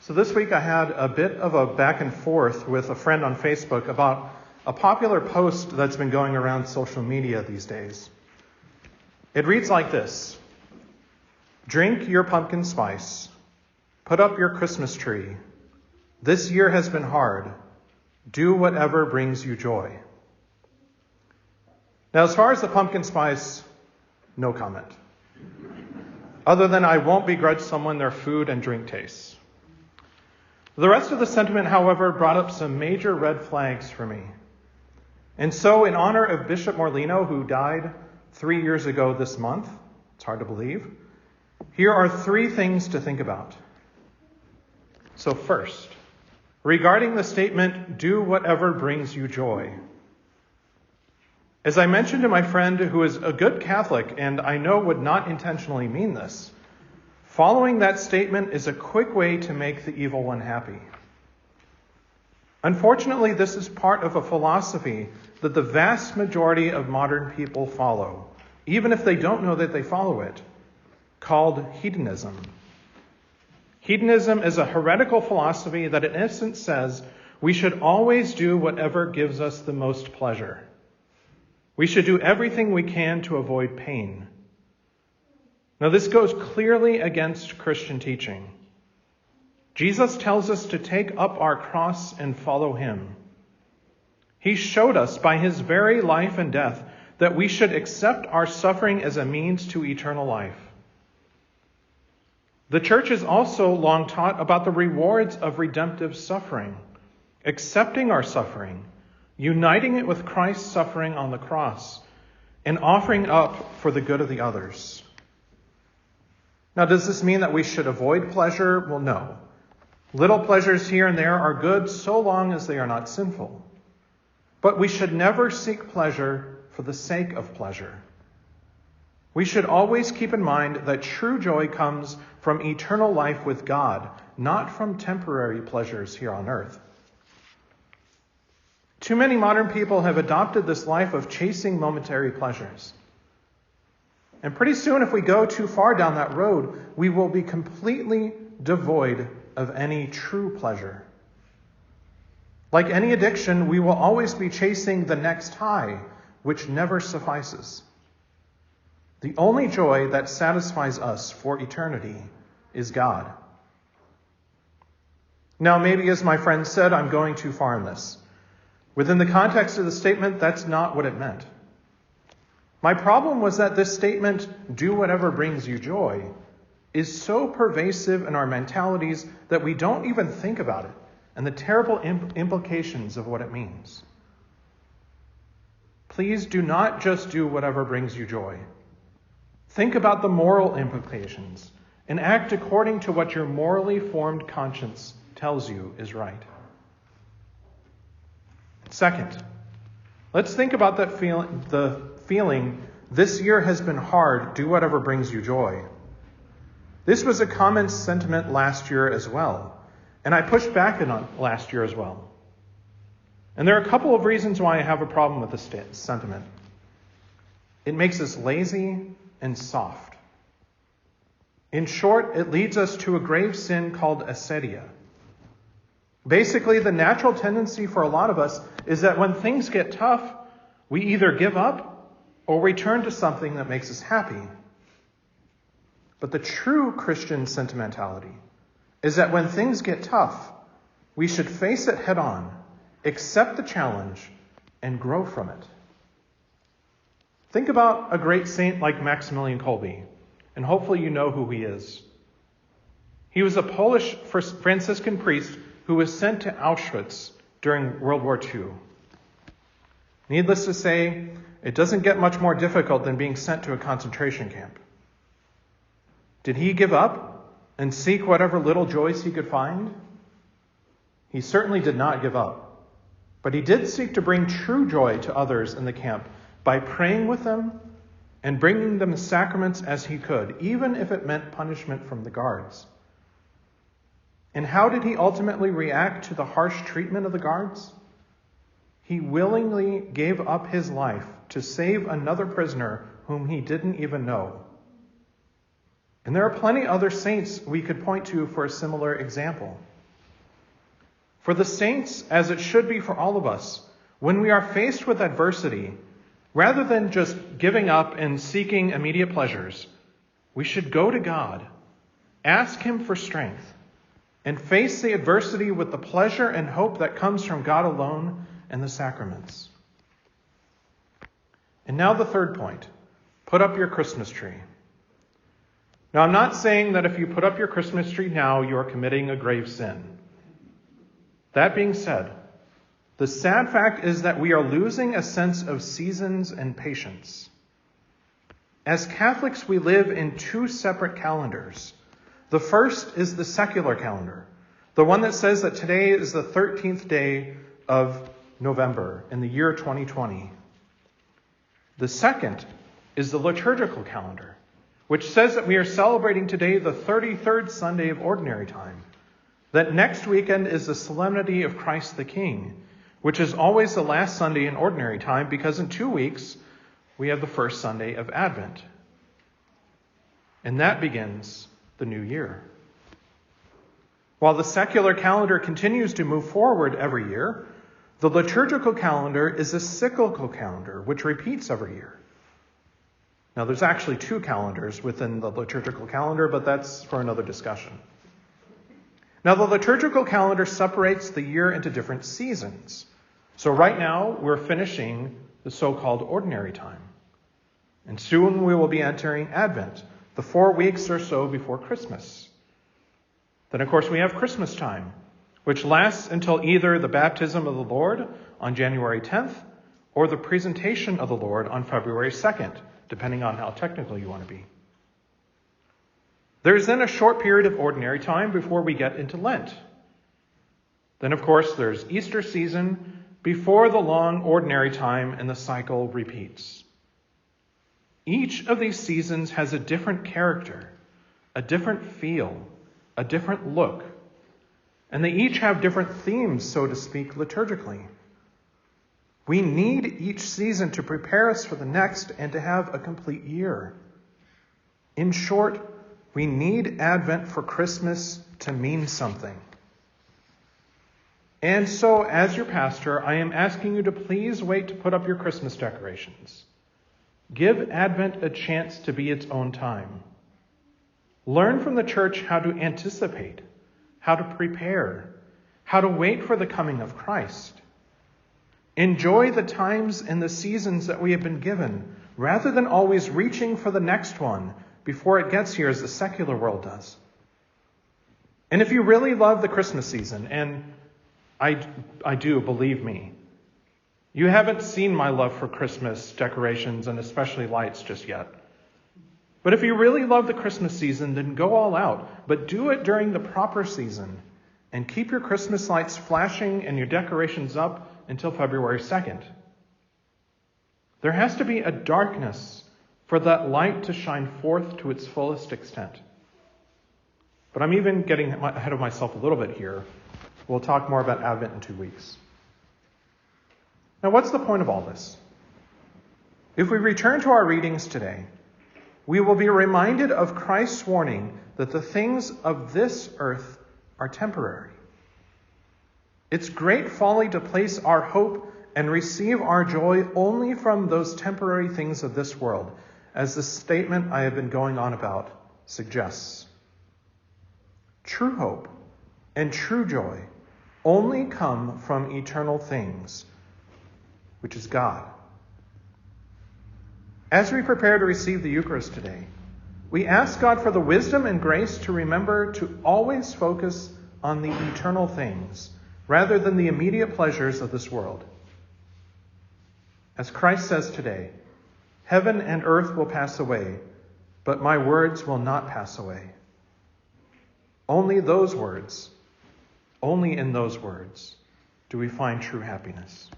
So this week I had a bit of a back and forth with a friend on Facebook about a popular post that's been going around social media these days. It reads like this: "Drink your pumpkin spice. Put up your Christmas tree. This year has been hard. Do whatever brings you joy." Now, as far as the pumpkin spice, no comment. Other than I won't begrudge someone their food and drink tastes. The rest of the sentiment, however, brought up some major red flags for me. And so, in honor of Bishop Morlino, who died 3 years ago this month, it's hard to believe, here are 3 things to think about. So first, regarding the statement, "Do whatever brings you joy." As I mentioned to my friend who is a good Catholic and I know would not intentionally mean this, following that statement is a quick way to make the evil one happy. Unfortunately, this is part of a philosophy that the vast majority of modern people follow, even if they don't know that they follow it, called hedonism. Hedonism is a heretical philosophy that in essence says we should always do whatever gives us the most pleasure. We should do everything we can to avoid pain. Now, this goes clearly against Christian teaching. Jesus tells us to take up our cross and follow him. He showed us by his very life and death that we should accept our suffering as a means to eternal life. The church has also long taught about the rewards of redemptive suffering, accepting our suffering, uniting it with Christ's suffering on the cross, and offering up for the good of the others. Now, does this mean that we should avoid pleasure? Well, no. Little pleasures here and there are good so long as they are not sinful. But we should never seek pleasure for the sake of pleasure. We should always keep in mind that true joy comes from eternal life with God, not from temporary pleasures here on earth. Too many modern people have adopted this life of chasing momentary pleasures. And pretty soon, if we go too far down that road, we will be completely devoid of any true pleasure. Like any addiction, we will always be chasing the next high, which never suffices. The only joy that satisfies us for eternity is God. Now, maybe as my friend said, I'm going too far in this. Within the context of the statement, that's not what it meant. My problem was that this statement, "do whatever brings you joy," is so pervasive in our mentalities that we don't even think about it and the terrible implications of what it means. Please do not just do whatever brings you joy. Think about the moral implications and act according to what your morally formed conscience tells you is right. Second, let's think about that feeling, "This year has been hard, do whatever brings you joy." This was a common sentiment last year as well, and I pushed back on it last year as well. And there are a couple of reasons why I have a problem with this sentiment. It makes us lazy and soft. In short, it leads us to a grave sin called acedia. Basically, the natural tendency for a lot of us is that when things get tough, we either give up or return to something that makes us happy. But the true Christian sentimentality is that when things get tough, we should face it head on, accept the challenge, and grow from it. Think about a great saint like Maximilian Kolbe, and hopefully you know who he is. He was a Polish Franciscan priest who was sent to Auschwitz during World War II. Needless to say, it doesn't get much more difficult than being sent to a concentration camp. Did he give up and seek whatever little joys he could find? He certainly did not give up, but he did seek to bring true joy to others in the camp by praying with them and bringing them the sacraments as he could, even if it meant punishment from the guards. And how did he ultimately react to the harsh treatment of the guards? He willingly gave up his life to save another prisoner whom he didn't even know. And there are plenty other saints we could point to for a similar example. For the saints, as it should be for all of us, when we are faced with adversity, rather than just giving up and seeking immediate pleasures, we should go to God, ask Him for strength, and face the adversity with the pleasure and hope that comes from God alone and the sacraments. And now the third point, put up your Christmas tree. Now, I'm not saying that if you put up your Christmas tree now, you are committing a grave sin. That being said, the sad fact is that we are losing a sense of seasons and patience. As Catholics, we live in two separate calendars. The first is the secular calendar, the one that says that today is the 13th day of November in the year 2020. The second is the liturgical calendar, which says that we are celebrating today the 33rd Sunday of Ordinary Time, that next weekend is the Solemnity of Christ the King, which is always the last Sunday in Ordinary Time because in 2 weeks we have the first Sunday of Advent. And that begins the new year. While the secular calendar continues to move forward every year, the liturgical calendar is a cyclical calendar, which repeats every year. Now, there's actually two calendars within the liturgical calendar, but that's for another discussion. Now, the liturgical calendar separates the year into different seasons. So right now, we're finishing the so-called Ordinary Time. And soon we will be entering Advent, the 4 weeks or so before Christmas. Then, of course, we have Christmas time, which lasts until either the baptism of the Lord on January 10th or the presentation of the Lord on February 2nd, depending on how technical you want to be. There's then a short period of Ordinary Time before we get into Lent. Then, of course, there's Easter season before the long Ordinary Time, and the cycle repeats. Each of these seasons has a different character, a different feel, a different look, and they each have different themes, so to speak, liturgically. We need each season to prepare us for the next and to have a complete year. In short, we need Advent for Christmas to mean something. And so, as your pastor, I am asking you to please wait to put up your Christmas decorations. Give Advent a chance to be its own time. Learn from the church how to anticipate, how to prepare, how to wait for the coming of Christ. Enjoy the times and the seasons that we have been given, rather than always reaching for the next one before it gets here as the secular world does. And if you really love the Christmas season, and I do, believe me, you haven't seen my love for Christmas decorations and especially lights just yet. But if you really love the Christmas season, then go all out, but do it during the proper season and keep your Christmas lights flashing and your decorations up until February 2nd. There has to be a darkness for that light to shine forth to its fullest extent. But I'm even getting ahead of myself a little bit here. We'll talk more about Advent in 2 weeks. Now, what's the point of all this? If we return to our readings today, we will be reminded of Christ's warning that the things of this earth are temporary. It's great folly to place our hope and receive our joy only from those temporary things of this world, as the statement I have been going on about suggests. True hope and true joy only come from eternal things, which is God. As we prepare to receive the Eucharist today, we ask God for the wisdom and grace to remember to always focus on the eternal things rather than the immediate pleasures of this world. As Christ says today, heaven and earth will pass away, but my words will not pass away. Only in those words, do we find true happiness.